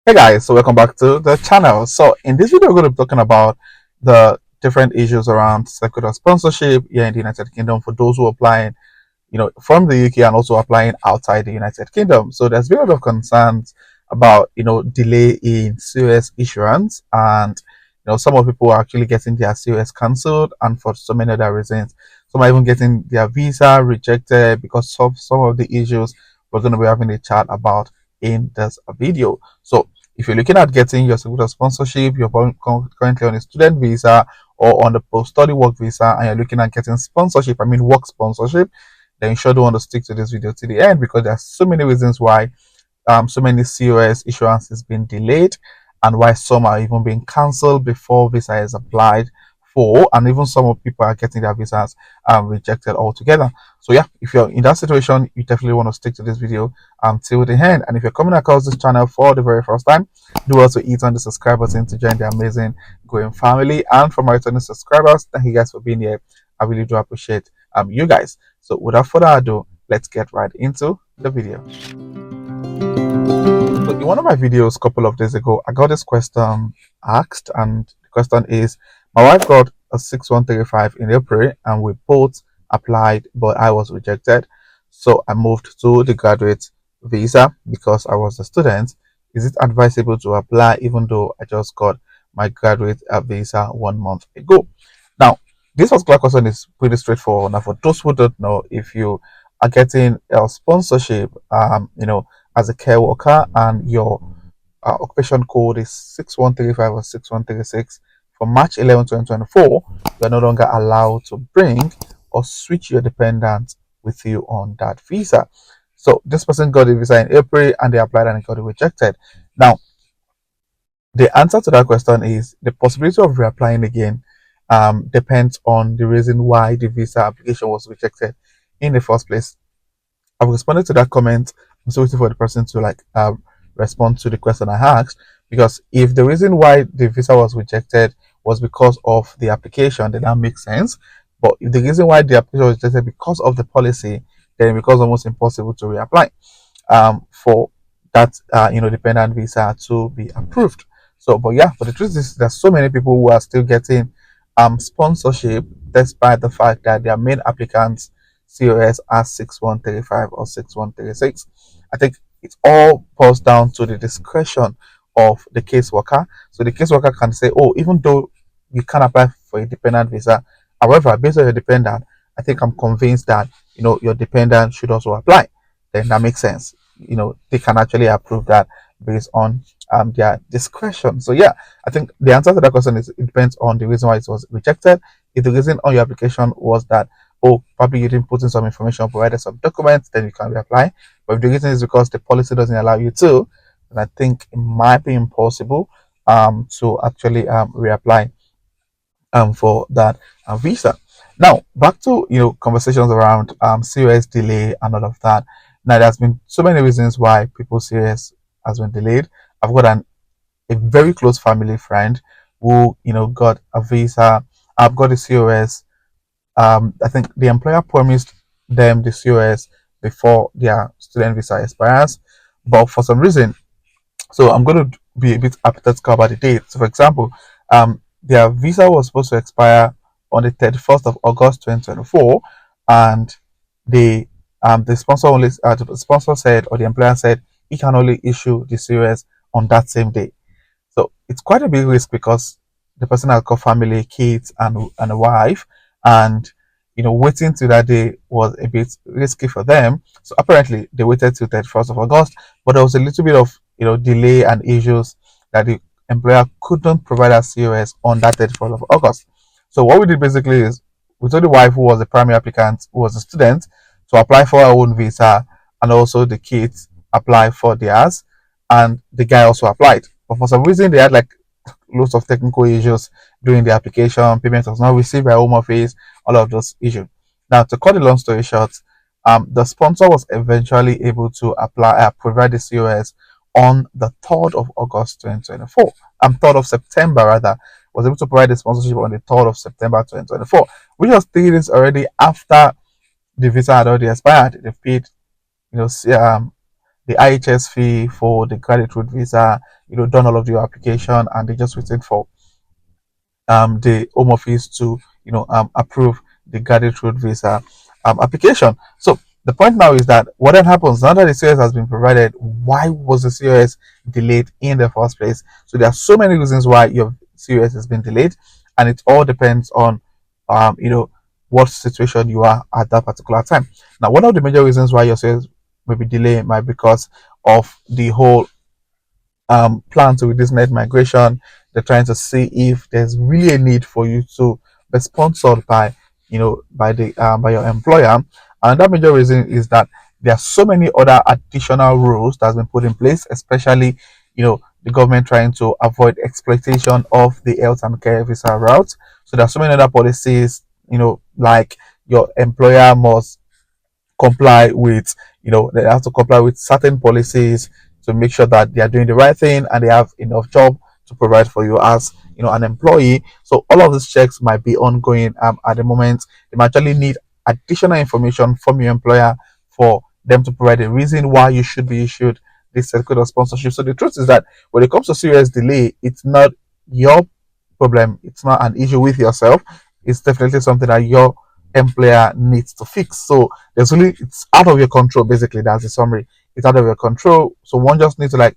Hey guys, so welcome back to the channel. So in this video, we're going to be talking about the different issues around secular sponsorship here in the United Kingdom for those who are applying, from the UK and also applying outside the United Kingdom. So there's been a lot of concerns about, delay in COS issuance, and some of people are actually getting their COS cancelled, and for so many other reasons, some are even getting their visa rejected because of some of the issues we're going to be having a chat about in this video. So if you're looking at getting your secure sponsorship, you're currently on a student visa or on the post-study work visa, and you're looking at getting sponsorship, I mean work sponsorship, then you sure do want to stick to this video to the end, because there's so many reasons why so many COS issuance is being delayed, and why some are even being cancelled before visa is applied for, and even some of people are getting their visas rejected altogether. So yeah, if you're in that situation, you definitely want to stick to this video until the end. And if you're coming across this channel for the very first time, do also hit on the subscribe button to join the amazing growing family. And for my returning subscribers, thank you guys for being here. I really do appreciate you guys. So without further ado, let's get right into the video. So in one of my videos a couple of days ago, I got this question asked, and the question is: my wife got a 6135 in April, and we both applied, but I was rejected. So I moved to the graduate visa because I was a student. Is it advisable to apply even though I just got my graduate visa 1 month ago? Now, this particular question is pretty straightforward. Now, for those who don't know, if you are getting a sponsorship, as a care worker, and your occupation code is 6135 or 6136, for March 11, 2024, you're no longer allowed to bring or switch your dependent with you on that visa. So this person got a visa in April and they applied and it got rejected. Now, the answer to that question is the possibility of reapplying again depends on the reason why the visa application was rejected in the first place. I've responded to that comment. I'm still waiting for the person to respond to the question I asked. Because if the reason why the visa was rejected was because of the application, then that makes sense. But if the reason why the application was rejected because of the policy, then it becomes almost impossible to reapply for that dependent visa to be approved. So, but yeah, but the truth is there's so many people who are still getting sponsorship despite the fact that their main applicants COS are 6135 or 6136. I think it all boils down to the discretion of the caseworker. So the caseworker can say, oh, even though you can apply for a dependent visa, however, based on your dependent, I think I'm convinced that your dependent should also apply. Then that makes sense. They can actually approve that based on their discretion. So yeah, I think the answer to that question is it depends on the reason why it was rejected. If the reason on your application was that, oh, probably you didn't put in some information, provided some documents, then you can reapply. But if the reason is because the policy doesn't allow you to, then I think it might be impossible to actually reapply for that visa. Now, back to conversations around COS delay and all of that. Now, there's been so many reasons why people COS has been delayed. I've got a very close family friend who got a visa. I've got a COS. I think the employer promised them the COS before their student visa expires, but for some reason, so I'm going to be a bit hypothetical about the date. So, for example, their visa was supposed to expire on the 31st of August 2024, and the sponsor the sponsor said, or the employer said, he can only issue the COS on that same day. So it's quite a big risk because the person has got family, kids, and a wife, and waiting till that day was a bit risky for them. So apparently they waited till 31st of August, but there was a little bit of delay and issues that the employer couldn't provide us COS on that 31st of August. So what we did basically is we told the wife, who was the primary applicant, who was a student, to apply for her own visa, and also the kids apply for theirs, and the guy also applied. But for some reason, they had like lots of technical issues during the application. Payment was not received by Home Office, all of those issues. Now, to cut the long story short, the sponsor was eventually able to provide the COS on the 3rd of August 2024. 3rd of September, rather, was able to provide the sponsorship on the 3rd of September 2024, which was 3 days already after the visa had already expired. They paid, the IHS fee for the graduate route visa. done all of your application, and they're just waiting for the Home Office to approve the guided road visa application. So the point now is that what then happens now that the COS has been provided, why was the COS delayed in the first place? So there are so many reasons why your COS has been delayed, and it all depends on what situation you are at that particular time. Now, one of the major reasons why your COS may be delayed might be because of the whole plan to reduce net migration. They're trying to see if there's really a need for you to be sponsored by, by your employer. And that major reason is that there are so many other additional rules that's been put in place, especially, the government trying to avoid exploitation of the health and care visa route. So there are so many other policies, like your employer must comply with, they have to comply with certain policies to make sure that they are doing the right thing and they have enough job to provide for you as an employee. So all of these checks might be ongoing at the moment. They might actually need additional information from your employer for them to provide a reason why you should be issued this certificate of sponsorship. So the truth is that when it comes to serious delay, it's not your problem, it's not an issue with yourself. It's definitely something that your employer needs to fix. So it's out of your control. Basically, that's the summary. It's out of your control. So one just needs to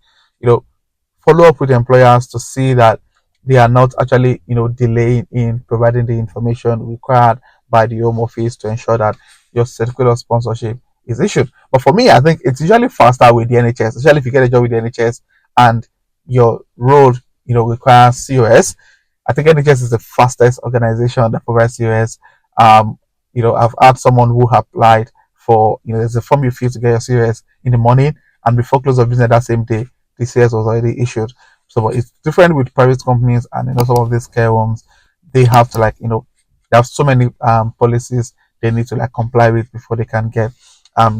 follow up with employers to see that they are not actually delaying in providing the information required by the Home Office to ensure that your certificate of sponsorship is issued. But for me, I think it's usually faster with the NHS, especially if you get a job with the NHS and your role requires COS. I think NHS is the fastest organization that provides COS. Um, I've had someone who applied for, there's a form you fill to get your COS in the morning, and before close of business that same day, the COS was already issued. So, but it's different with private companies and some of these care homes. They have to they have so many policies they need to comply with before they can get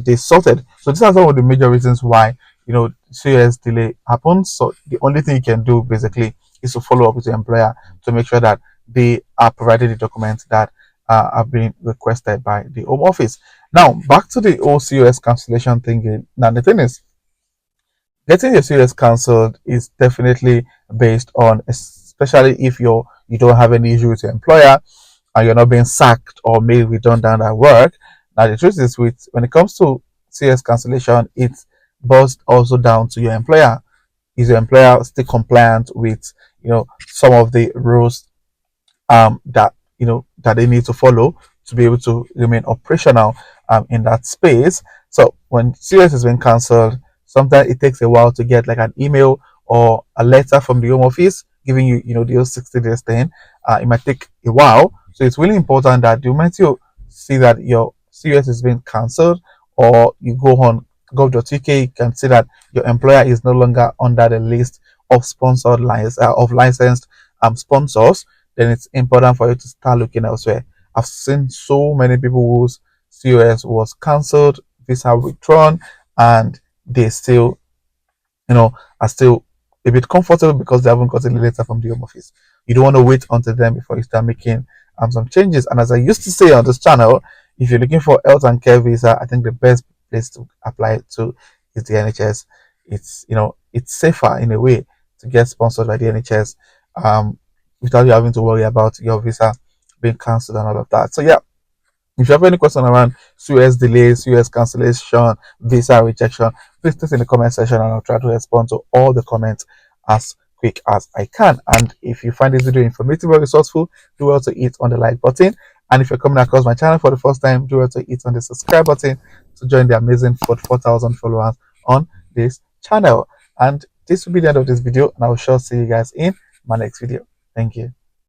they sorted. So these are some of the major reasons why COS delay happens. So the only thing you can do basically is to follow up with your employer to make sure that they are providing the documents that have been requested by the Home Office. Now, back to the OCOS cancellation thing. Now, the thing is, getting your COS cancelled is definitely based on, especially if you don't have any issue with your employer and you're not being sacked or made redundant at work. Now, the truth is, when it comes to COS cancellation, it boils also down to your employer. Is your employer still compliant with some of the rules that that they need to follow to be able to remain operational in that space? So when COS has been cancelled, sometimes it takes a while to get like an email or a letter from the Home Office giving you the 60 days thing. It might take a while, so it's really important that the moment you see that your COS has been cancelled, or you go on gov.uk, you can see that your employer is no longer under the list of sponsored of licensed sponsors. Then it's important for you to start looking elsewhere. I've seen so many people whose COS was cancelled, visa withdrawn, and they still, are still a bit comfortable because they haven't gotten a letter from the Home Office. You don't want to wait until then before you start making some changes. And as I used to say on this channel, if you're looking for health and care visa, I think the best place to apply it to is the NHS. It's safer in a way to get sponsored by the NHS without you having to worry about your visa being cancelled and all of that. So yeah, if you have any question around COS delays, COS cancellation, visa rejection, please put in the comment section and I'll try to respond to all the comments as quick as I can. And if you find this video informative or resourceful, do well to hit on the like button. And if you're coming across my channel for the first time, do well to hit on the subscribe button to join the amazing 44,000 followers on this channel. And this will be the end of this video, and I will sure see you guys in my next video. Thank you.